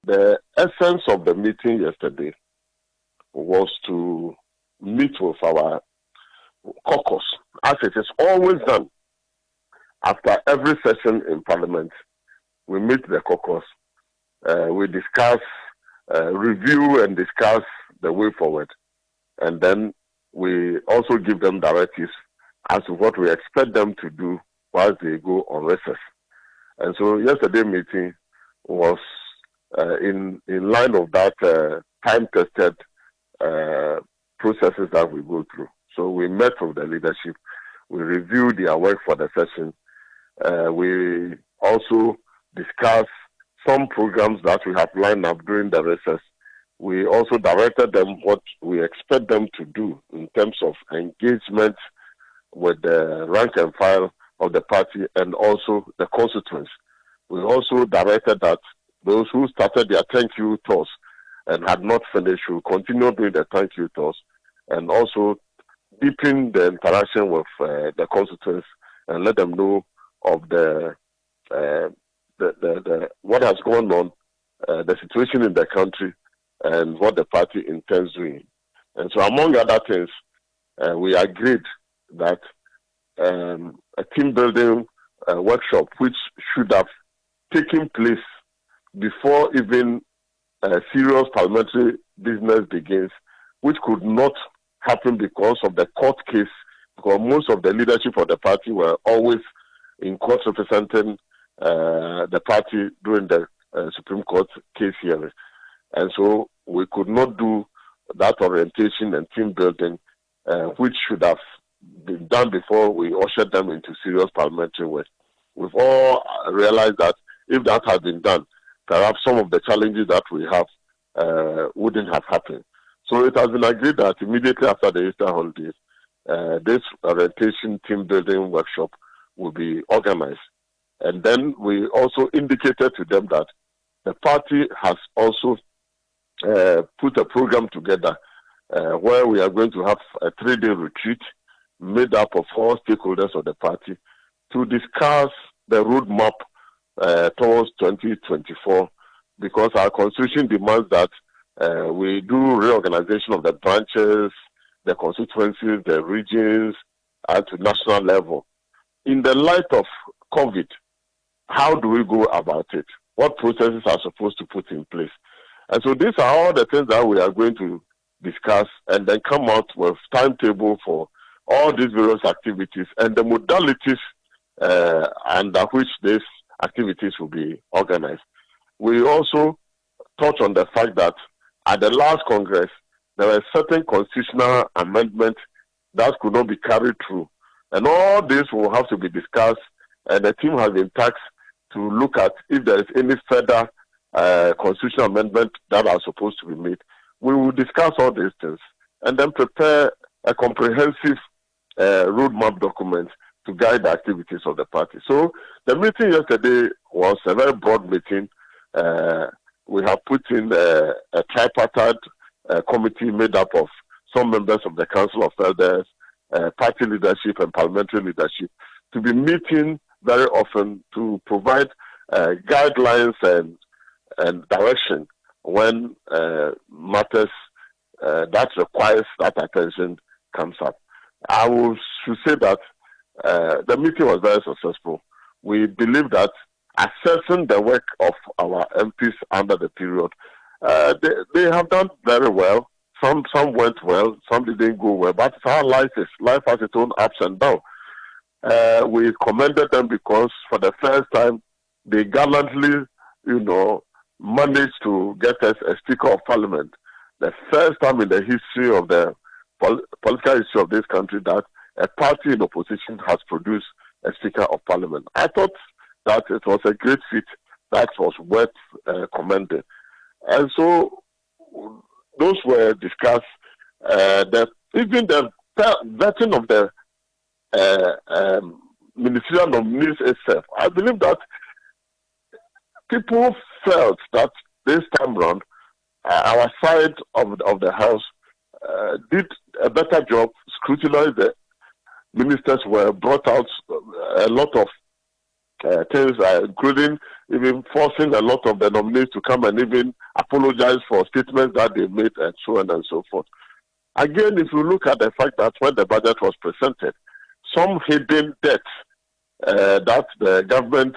The essence of the meeting yesterday was to meet with our caucus, as it is always done. After every session in Parliament, we meet the caucus, we discuss, review and discuss the way forward. And then we also give them directives as to what we expect them to do while they go on recess. And so yesterday's meeting was in line of that time-tested processes that we go through. So we met with the leadership, we reviewed their work for the session, we also discussed some programs that we have lined up during the recess. We also directed them what we expect them to do in terms of engagement with the rank and file of the party and also the constituents. We also directed that those who started their thank you tours and had not finished will continue doing the thank you tours and also deepen the interaction with the constituents and let them know of the what has gone on, the situation in the country, and what the party intends doing. And so, among other things, we agreed that a team building workshop, which should have taken place before even serious parliamentary business begins, which could not happen because of the court case, because most of the leadership of the party were always in court representing the party during the Supreme Court case hearing. And so we could not do that orientation and team building, which should have been done before we ushered them into serious parliamentary work. We've all realized that if that had been done, perhaps some of the challenges that we have wouldn't have happened. So it has been agreed that immediately after the Easter holidays, this orientation team building workshop will be organized. And then we also indicated to them that the party has also put a program together where we are going to have a 3-day retreat made up of 4 stakeholders of the party to discuss the roadmap towards 2024, because our constitution demands that we do reorganization of the branches, the constituencies, the regions, at the national level. In the light of COVID, how do we go about it? What processes are supposed to put in place? And so these are all the things that we are going to discuss and then come out with timetable for all these various activities and the modalities under which these activities will be organized. We also touch on the fact that at the last Congress, there were certain constitutional amendments that could not be carried through. And all this will have to be discussed, and the team has been tasked to look at if there is any further constitutional amendment that are supposed to be made. We will discuss all these things and then prepare a comprehensive roadmap document to guide the activities of the party. So the meeting yesterday was a very broad meeting. We have put in a tripartite committee made up of some members of the Council of Elders, party leadership and parliamentary leadership to be meeting very often to provide guidelines and direction when matters that requires that attention comes up. I should say that the meeting was very successful. We believe that assessing the work of our MPs under the period, they have done very well. Some went well, some didn't go well, but it's how life is. Life has its own ups and downs. We commended them because for the first time, they gallantly, managed to get us a Speaker of Parliament. The first time in the history of the political history of this country that a party in opposition has produced a Speaker of Parliament. I thought that it was a great feat that was worth commending. And so those were discussed. Even the vetting of the ministerial nominees itself. I believe that people felt that this time round, our side of the House did a better job, scrutinized the ministers, were brought out a lot of things, including even forcing a lot of the nominees to come and even apologize for statements that they made and so on and so forth. Again, if you look at the fact that when the budget was presented, some hidden debts that the government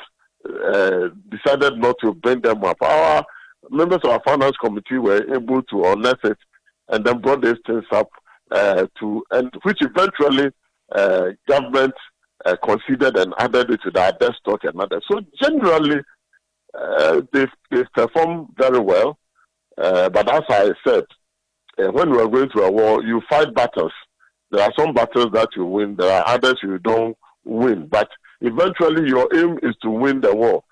decided not to bring them up. Our members of our finance committee were able to unearth it and then brought these things up which eventually government considered and added it to their debt stock and others. So generally, they've performed very well. But as I said, when we are going to a war, you fight battles. There are some battles that you win. There are others you don't win. But eventually, your aim is to win the war.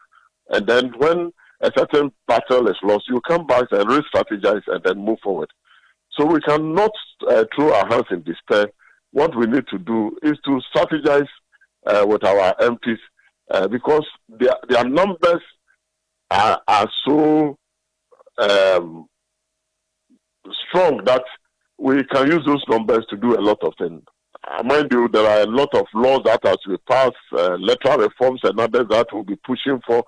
And then when a certain battle is lost, you come back and re-strategize and then move forward. So we cannot throw our hands in despair. What we need to do is to strategize with our MPs because their numbers are so strong that we can use those numbers to do a lot of things. Mind you, there are a lot of laws that has to be passed, electoral reforms and others that we'll be pushing for.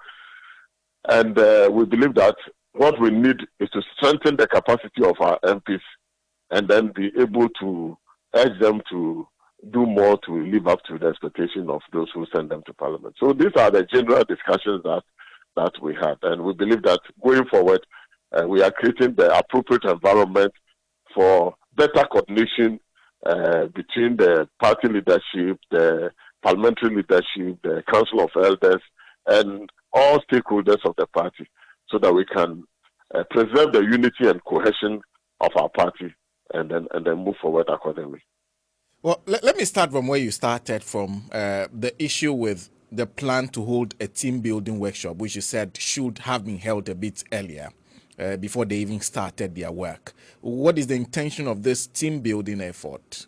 And we believe that what we need is to strengthen the capacity of our MPs and then be able to urge them to do more to live up to the expectation of those who send them to Parliament. So these are the general discussions that we had. And we believe that going forward, we are creating the appropriate environment for better coordination between the party leadership, the parliamentary leadership, the Council of Elders, and all stakeholders of the party, so that we can preserve the unity and cohesion of our party and then move forward accordingly. Well, let me start from where you started, from the issue with the plan to hold a team building workshop, which you said should have been held a bit earlier, before they even started their work. What is the intention of this team building effort?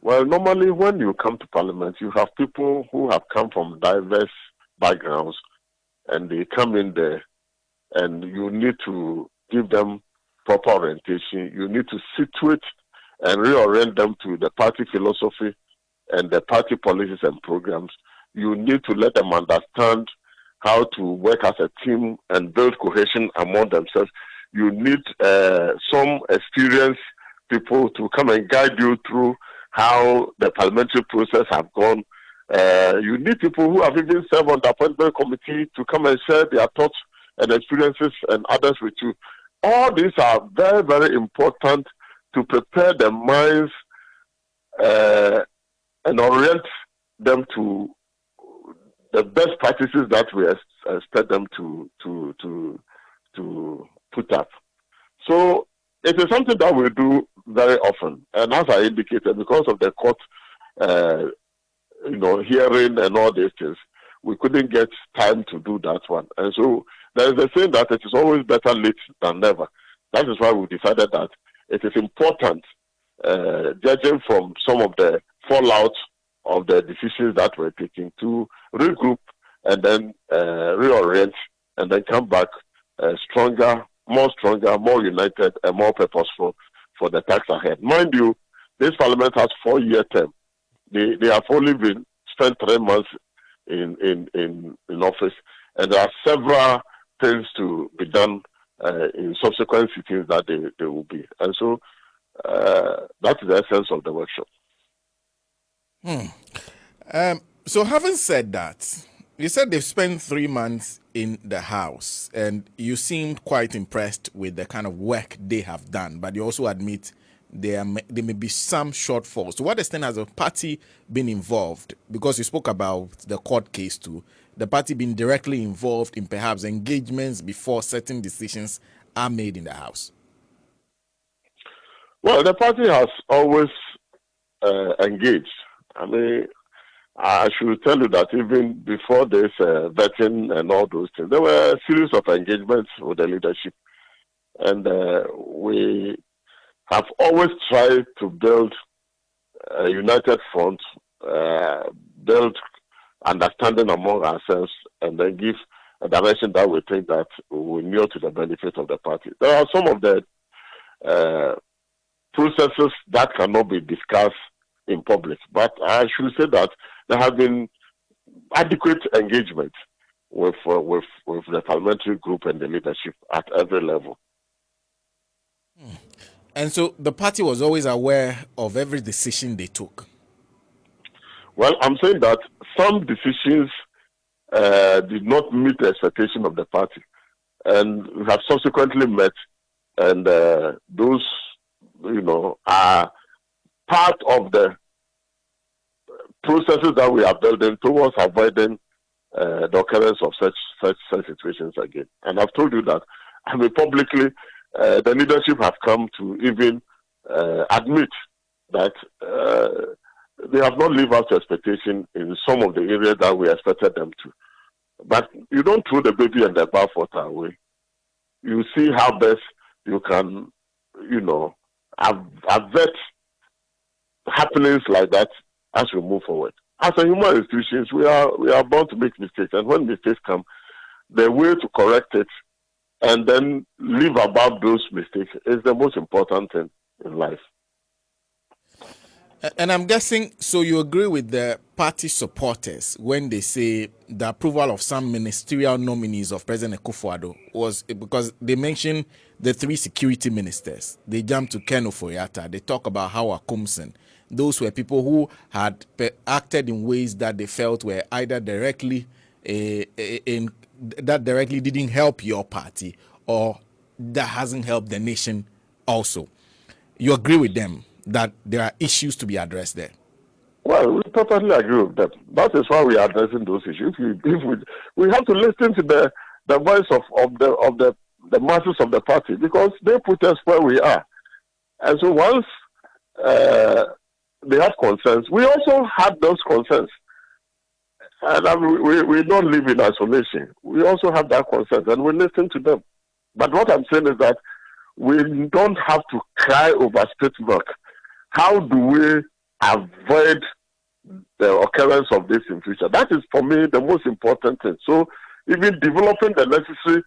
Well, normally when you come to Parliament, you have people who have come from diverse backgrounds, and they come in there, and you need to give them proper orientation. You need to situate and reorient them to the party philosophy and the party policies and programs. You need to let them understand how to work as a team and build cohesion among themselves. You need some experienced people to come and guide you through how the parliamentary process have gone. You need people who have even served on the appointment committee to come and share their thoughts and experiences and others with you. All these are very, very important to prepare their minds and orient them to the best practices that we expect them to put up. So it is something that we do very often. And as I indicated, because of the court hearing and all these things, we couldn't get time to do that one. And so there is a saying that it is always better late than never. That is why we decided that it is important, judging from some of the fallout of the decisions that we're taking, to regroup and then reorient and then come back stronger, more united, and more purposeful for the task ahead. Mind you, this parliament has 4-year term. They have only been spent 3 months in office, and there are several things to be done in subsequent sittings that they will be. And so that is the essence of the workshop. So having said that, you said they've spent 3 months in the House, and you seemed quite impressed with the kind of work they have done, but you also admit there may be some shortfalls. To what extent has the party been involved? Because you spoke about the court case too. The party being directly involved in perhaps engagements before certain decisions are made in the House? Well, the party has always engaged. I mean, I should tell you that even before this vetting and all those things, there were a series of engagements with the leadership. And we have always tried to build a united front, build understanding among ourselves, and then give a direction that we think that will kneel to the benefit of the party. There are some of the processes that cannot be discussed in public, but I should say that there have been adequate engagement with the parliamentary group and the leadership at every level. And so the party was always aware of every decision they took. Well, I'm saying that some decisions did not meet the expectation of the party, and have subsequently met, and those, are part of the processes that we are building towards avoiding the occurrence of such situations again. And I've told you that, publicly, the leadership have come to even admit that they have not lived up to expectation in some of the areas that we expected them to. But you don't throw the baby and the bathwater away. You see how best you can, avert happenings like that as we move forward. As a human institutions, we are bound to make mistakes, and when mistakes come, the way to correct it and then live above those mistakes is the most important thing in life. And I'm guessing, so you agree with the party supporters when they say the approval of some ministerial nominees of President Akufo-Addo was because they mentioned the 3 security ministers. They jumped to Ken Ofori-Atta. They talk about Howard Komson. Those were people who had acted in ways that they felt were either directly that directly didn't help your party, or that hasn't helped the nation also. You agree with them that there are issues to be addressed there? Well, we totally agree with that. That is why we are addressing those issues. We have to listen to the voice of the masses of the party, because they put us where we are. And so once they have concerns, we also have those concerns. And we don't live in isolation. We also have that concerns, and we listen to them. But what I'm saying is that we don't have to cry over split milk. How do we avoid the occurrence of this in future? That is, for me, the most important thing. So even developing the necessary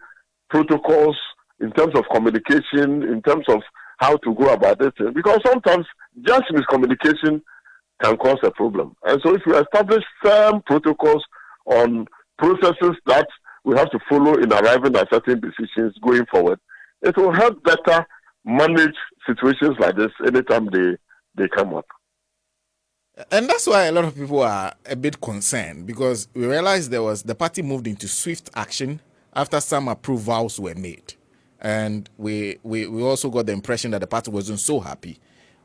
protocols in terms of communication, in terms of how to go about this, because sometimes just miscommunication can cause a problem. And so if we establish firm protocols on processes that we have to follow in arriving at certain decisions going forward, it will help better manage situations like this anytime they come up. And that's why a lot of people are a bit concerned, because we realized the party moved into swift action after some approvals were made. And we also got the impression that the party wasn't so happy.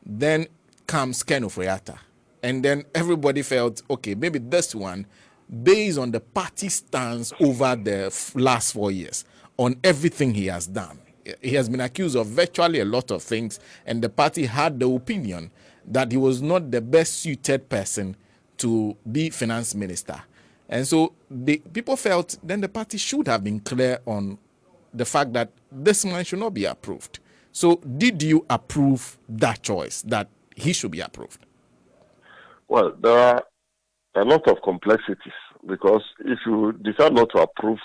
Then comes Ken Ofori-Atta. And then everybody felt, okay, maybe this one, based on the party stance over the last 4 years, on everything he has done. He has been accused of virtually a lot of things, and the party had the opinion that he was not the best suited person to be finance minister. And so people felt then the party should have been clear on the fact that this man should not be approved. So did you approve that choice, that he should be approved? Well, there are a lot of complexities, because if you decide not to approve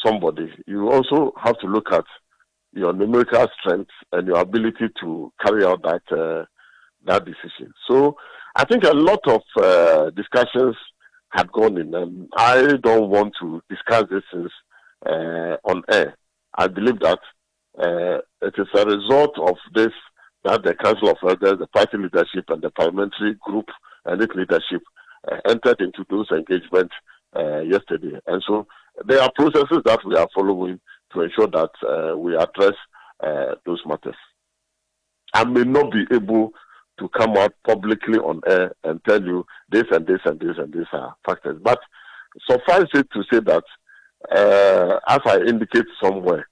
somebody, you also have to look at your numerical strength and your ability to carry out that decision. So I think a lot of discussions had gone in, and I don't want to discuss this things on air. I believe that it is a result of this that the Council of Elders, the party leadership, and the parliamentary group and its leadership entered into those engagements yesterday. And so there are processes that we are following to ensure that we address those matters. I may not be able to come out publicly on air and tell you this and this and this and these are factors. But suffice it to say that, as I indicate somewhere,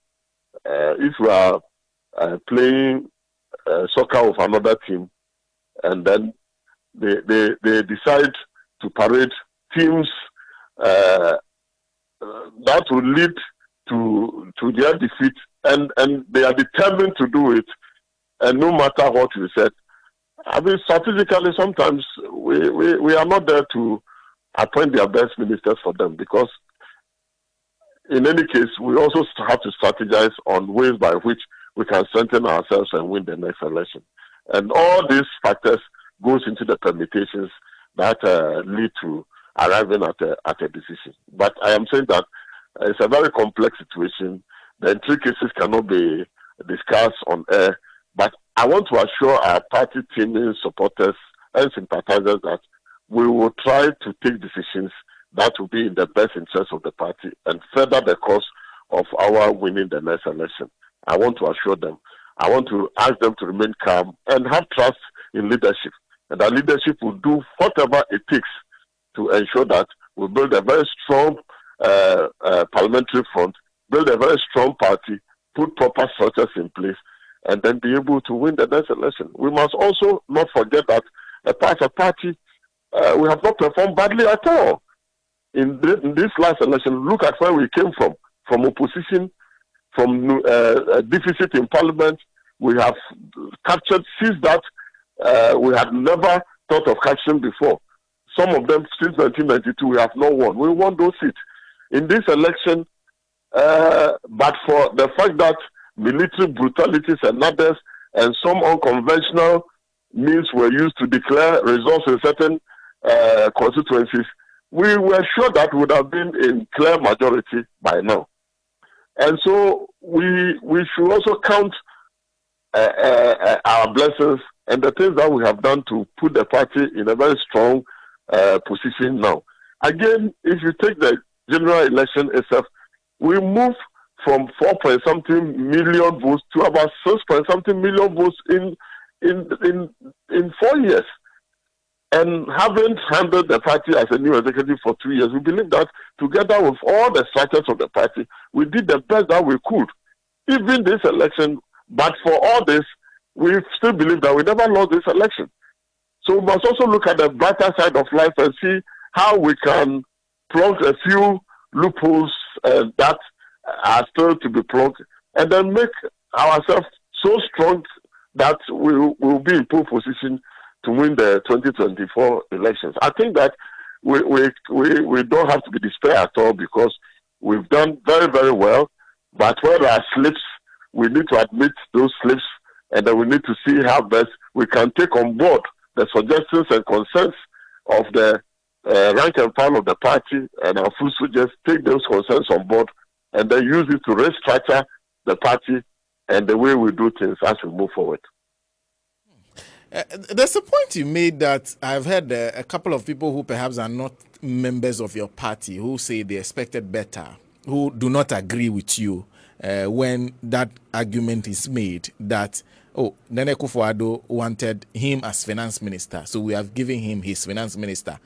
if we are playing soccer with another team, and then they decide to parade teams that will lead to their defeat, and they are determined to do it, and no matter what we said. I mean, strategically, sometimes we are not there to appoint their best ministers for them, because in any case, we also have to strategize on ways by which we can strengthen ourselves and win the next election. And all these factors goes into the permutations that lead to arriving at a decision. But I am saying that it's a very complex situation. The intricacies cannot be discussed on air. But I want to assure our party team, supporters, and sympathizers that we will try to take decisions that will be in the best interest of the party and further the cause of our winning the next election. I want to assure them. I want to ask them to remain calm and have trust in leadership. And that leadership will do whatever it takes to ensure that we build a very strong parliamentary front, build a very strong party, put proper structures in place, and then be able to win the next election. We must also not forget that as a party, we have not performed badly at all. In this last election, look at where we came from opposition, from a deficit in parliament. We have captured seats that we had never thought of capturing before. Some of them, since 1992, we have not won. We won those seats. In this election, but for the fact that military brutalities and others and some unconventional means were used to declare results in certain constituencies, we were sure that would have been in clear majority by now. And so we should also count our blessings and the things that we have done to put the party in a very strong position now. Again, if you take the general election itself, we moved from 4-point-something million votes to about 6-point-something million votes in 4 years. And having handled the party as a new executive for 2 years, we believe that together with all the structures of the party, we did the best that we could. Even this election, but for all this, we still believe that we never lost this election. So we must also look at the brighter side of life and see how we can plug a few loopholes that are still to be plugged, and then make ourselves so strong that we will be in pole position to win the 2024 elections. I think that we don't have to be despair at all, because we've done very, very well. But where there are slips, we need to admit those slips, and then we need to see how best we can take on board the suggestions and concerns of the rank and file of the party, and our full soldiers take those concerns on board and then use it to restructure the party and the way we do things as we move forward. There's a point you made that I've heard a couple of people who perhaps are not members of your party who say they expected better, who do not agree with you when that argument is made that, Nene Akufo-Addo wanted him as finance minister, so we have given him his finance minister.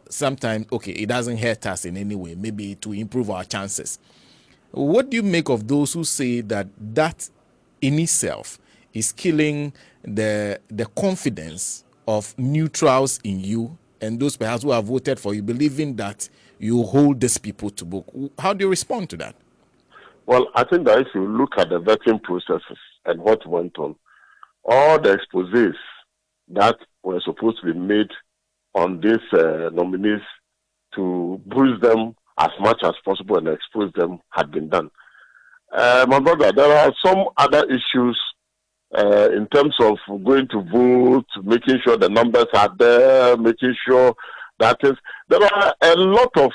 Sometimes, it doesn't hurt us in any way, maybe to improve our chances. What do you make of those who say that in itself is killing the confidence of neutrals in you and those perhaps who have voted for you, believing that you hold these people to book? How do you respond to that? Well, I think that if you look at the vetting processes and what went on, all the exposés that were supposed to be made on these nominees to bruise them as much as possible and expose them had been done. My brother, there are some other issues in terms of going to vote, making sure the numbers are there, making sure that there are a lot of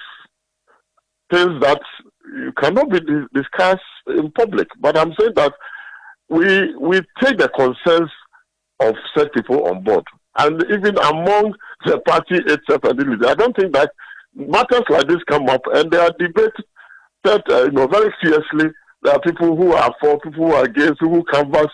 things that you cannot be discussed in public. But I'm saying that we take the concerns of such people on board. And even among the party itself and the leader, I don't think that matters like this come up and they are debated very fiercely. There are people who are for, people who are against, who canvass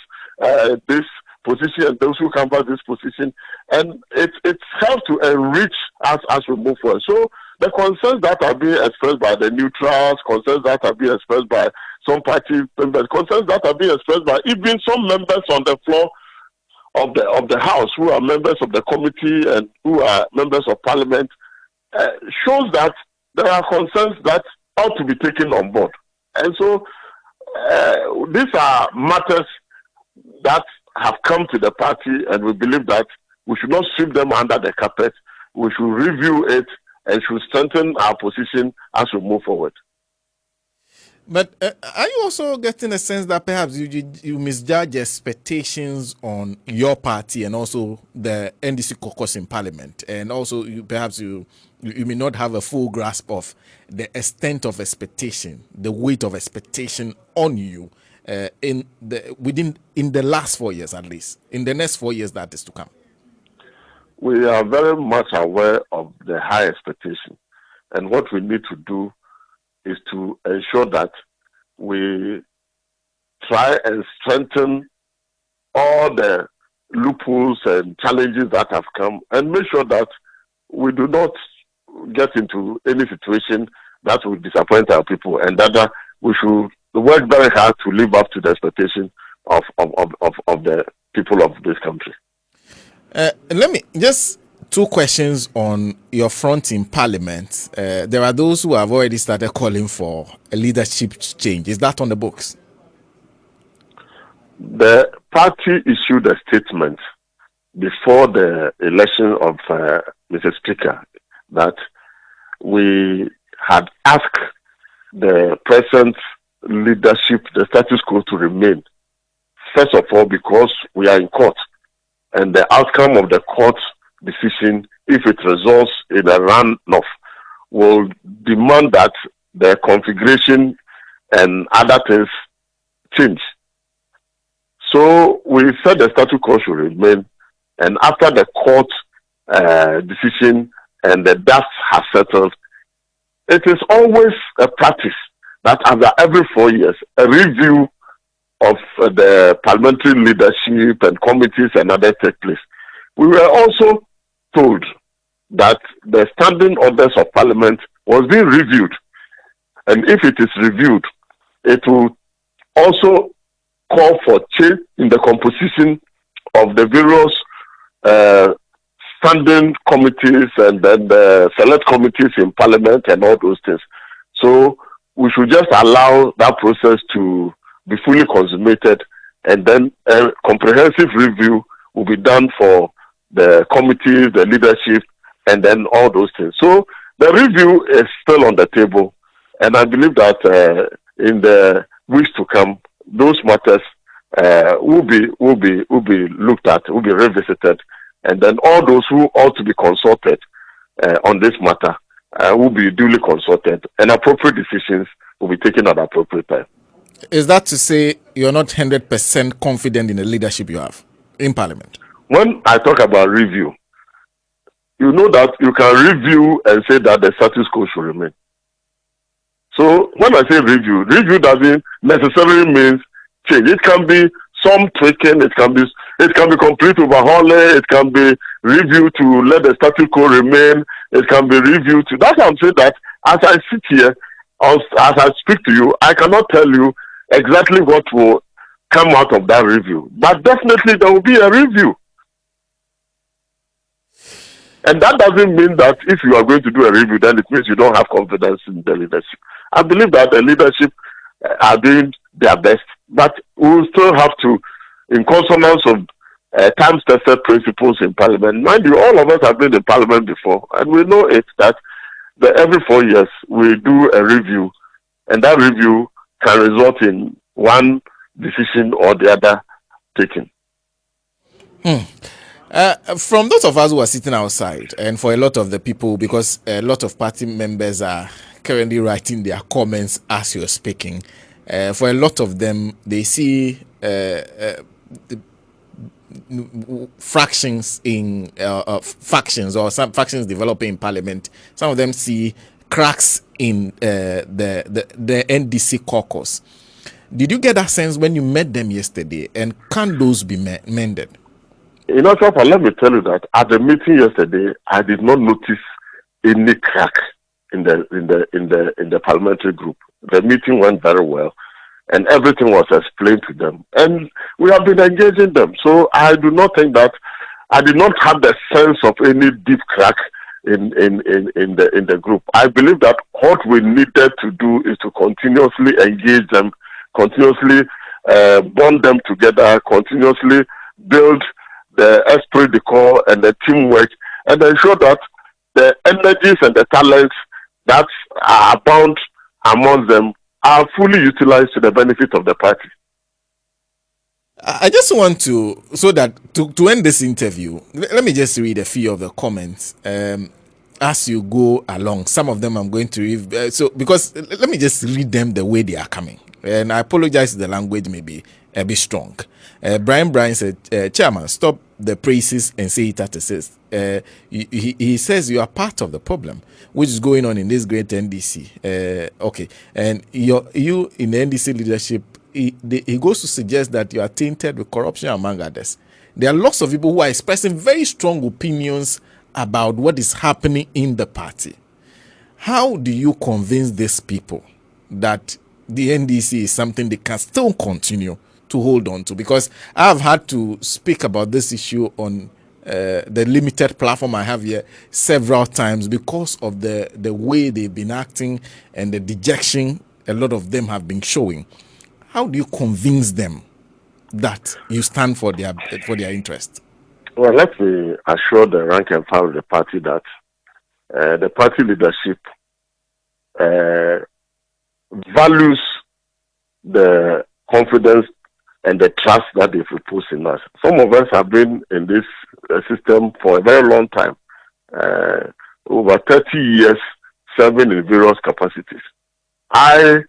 this position and those who canvass this position. And it's helped to enrich us as we move forward. So the concerns that are being expressed by the neutrals, concerns that are being expressed by some party members, concerns that are being expressed by even some members on the floor of the House who are members of the committee and who are members of Parliament, shows that there are concerns that ought to be taken on board. And so these are matters that have come to the party, and we believe that we should not sweep them under the carpet. We should review it and should strengthen our position as we move forward. But are you also getting a sense that perhaps you misjudge expectations on your party and also the NDC caucus in Parliament, and also perhaps you may not have a full grasp of the extent of expectation, the weight of expectation on you in the last 4 years, at least in the next 4 years that is to come? We are very much aware of the high expectation, and what we need to do is to ensure that we try and strengthen all the loopholes and challenges that have come, and make sure that we do not get into any situation that will disappoint our people, and that we should work very hard to live up to the expectation of the people of this country. Let me just 2 questions on your front in Parliament. There are those who have already started calling for a leadership change. Is that on the books? The party issued a statement before the election of Mr. Speaker that we had asked the present leadership, the status quo, to remain. First of all, because we are in court, and the outcome of the court decision, if it results in a runoff, will demand that the configuration and other things change. So we said the status quo should remain, and after the court decision and the dust has settled, it is always a practice that after every 4 years, a review of the parliamentary leadership and committees and other take place. We were also told that the standing orders of Parliament was being reviewed, and if it is reviewed, it will also call for change in the composition of the various standing committees and then the select committees in Parliament and all those things. So we should just allow that process to be fully consummated, and then a comprehensive review will be done for the committees, the leadership, and then all those things. So the review is still on the table, and I believe that in the weeks to come, those matters will be looked at, will be revisited, and then all those who ought to be consulted on this matter will be duly consulted, and appropriate decisions will be taken at appropriate time. Is that to say you're not 100% confident in the leadership you have in Parliament? When I talk about review, you know that you can review and say that the status quo should remain. So when I say review doesn't necessarily mean change. It can be some tweaking, it can be complete overhauling, it can be review to let the status quo remain, it can be review to. That's why I'm saying that as I sit here, as I speak to you, I cannot tell you exactly what will come out of that review, but definitely there will be a review. And that doesn't mean that if you are going to do a review, then it means you don't have confidence in the leadership. I believe that the leadership are doing their best, but we will still have to, in consonance of time-tested principles in Parliament. Mind you, all of us have been in Parliament before, and we know it that every 4 years we do a review, and that review can result in one decision or the other taken. From those of us who are sitting outside, and for a lot of the people, because a lot of party members are currently writing their comments as you're speaking, for a lot of them, they see fractions in factions, or some factions developing in Parliament. Some of them see cracks in the NDC caucus. Did you get that sense when you met them yesterday, and can those be mended? You know, Papa, let me tell you that at the meeting yesterday, I did not notice any crack in the parliamentary group. The meeting went very well, and everything was explained to them, and we have been engaging them. So I do not think that I did not have the sense of any deep crack in the group. I believe that what we needed to do is to continuously engage them, continuously bond them together, continuously build the esprit de corps and the teamwork, and ensure that the energies and the talents that are abound among them are fully utilized to the benefit of the party. I just want to, so that to end this interview, let me just read a few of the comments as you go along. Some of them I'm going to read, because let me just read them the way they are coming. And I apologize if the language may be a bit strong. Brian said, Chairman, stop the praises and say it as it is. He says you are part of the problem, which is going on in this great NDC. Okay, and you in the NDC leadership, he goes to suggest that you are tainted with corruption, among others. There are lots of people who are expressing very strong opinions about what is happening in the party. How do you convince these people that the NDC is something they can still continue to hold on to? Because I've had to speak about this issue on the limited platform I have here several times because of the way they've been acting and the dejection a lot of them have been showing. How do you convince them that you stand for their interest? Well, let me assure the rank and file of the party that the party leadership values the confidence and the trust that they've reposed in us. Some of us have been in this system for a very long time, over 30 years, serving in various capacities. I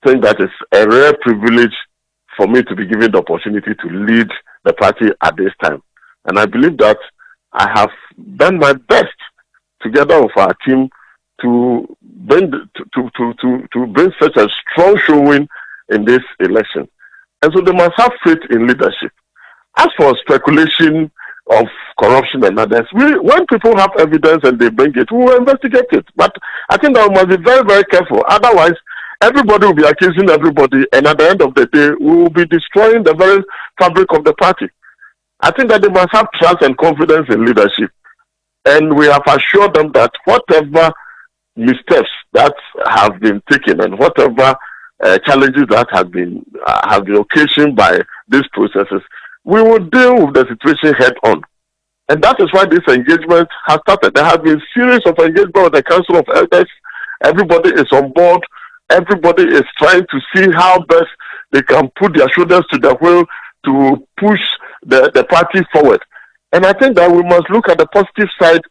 think that it's a rare privilege for me to be given the opportunity to lead the party at this time. And I believe that I have done my best together with our team to bring such a strong showing in this election. And so they must have faith in leadership. As for speculation of corruption and others, when people have evidence and they bring it, we will investigate it. But I think that we must be very, very careful. Otherwise, everybody will be accusing everybody, and at the end of the day, we will be destroying the very fabric of the party. I think that they must have trust and confidence in leadership. And we have assured them that whatever missteps that have been taken and whatever challenges that have been occasioned by these processes, we will deal with the situation head on. And that is why this engagement has started. There have been a series of engagement with the Council of Elders. Everybody is on board. Everybody is trying to see how best they can put their shoulders to the wheel to push the party forward. And I think that we must look at the positive side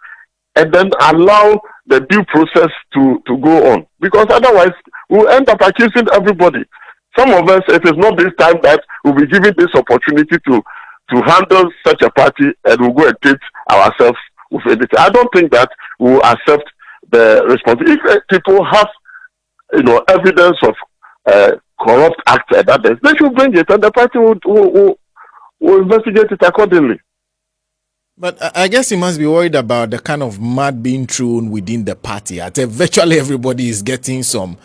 and then allow the due process to go on. Because otherwise, we'll end up accusing everybody. Some of us, it is not this time that we'll be given this opportunity to handle such a party and we'll go and take ourselves with anything. I don't think that we will accept the responsibility. If people have, evidence of corrupt acts and others, they should bring it and the party will investigate it accordingly. But I guess you must be worried about the kind of mud being thrown within the party. Virtually everybody is getting some.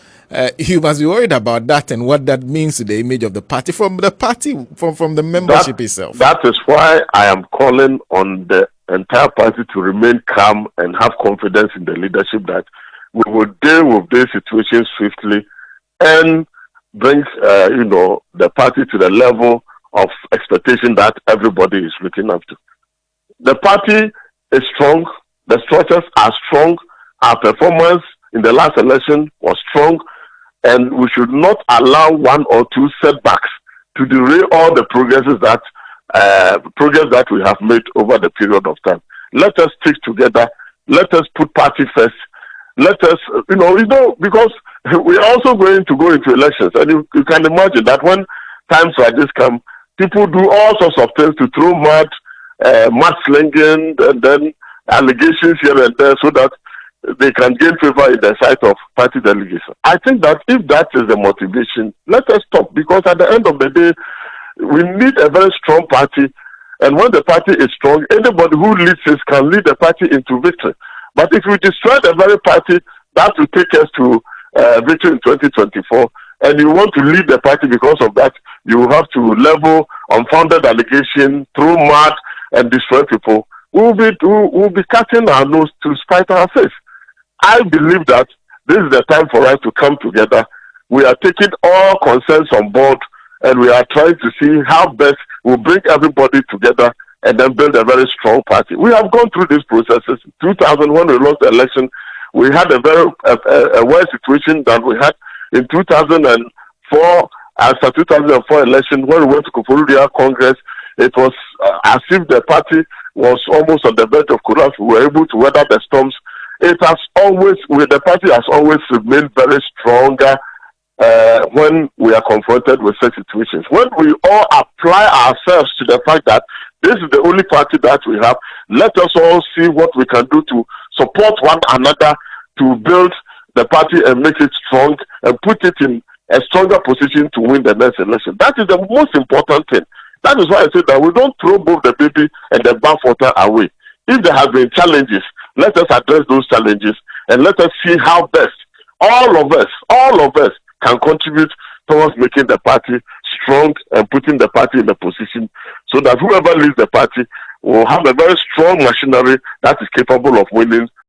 You must be worried about that and what that means to the image of the party from the membership itself. That is why I am calling on the entire party to remain calm and have confidence in the leadership that we will deal with this situation swiftly and bring the party to the level of expectation that everybody is looking up to. The party is strong. The structures are strong. Our performance in the last election was strong. And we should not allow one or two setbacks to derail all the progress that we have made over the period of time. Let us stick together. Let us put party first. Let us, because we are also going to go into elections. And you can imagine that when times like this come, people do all sorts of things to throw mud slinging, and then allegations here and there so that they can gain favor in the sight of party delegates. I think that if that is the motivation, let us stop, because at the end of the day, we need a very strong party, and when the party is strong, anybody who leads this can lead the party into victory. But if we destroy the very party, that will take us to victory in 2024, and you want to lead the party because of that, you have to level unfounded allegation, throw mud, and destroy people. We'll be cutting our nose to spite our face. I believe that this is the time for us to come together. We are taking all concerns on board, and we are trying to see how best we'll bring everybody together and then build a very strong party. We have gone through these processes. 2000, when we lost the election, we had a very worse situation than we had in 2004, after 2004 election, when we went to Koforidua Congress, it was as if the party was almost on the verge of collapse. We were able to weather the storms. It has always, the party has always remained very stronger when we are confronted with such situations. When we all apply ourselves to the fact that this is the only party that we have, let us all see what we can do to support one another to build the party and make it strong and put it in a stronger position to win the next election. That is the most important thing. That is why I say that we don't throw both the baby and the bathwater away. If there have been challenges, let us address those challenges and let us see how best all of us can contribute towards making the party strong and putting the party in a position so that whoever leads the party will have a very strong machinery that is capable of winning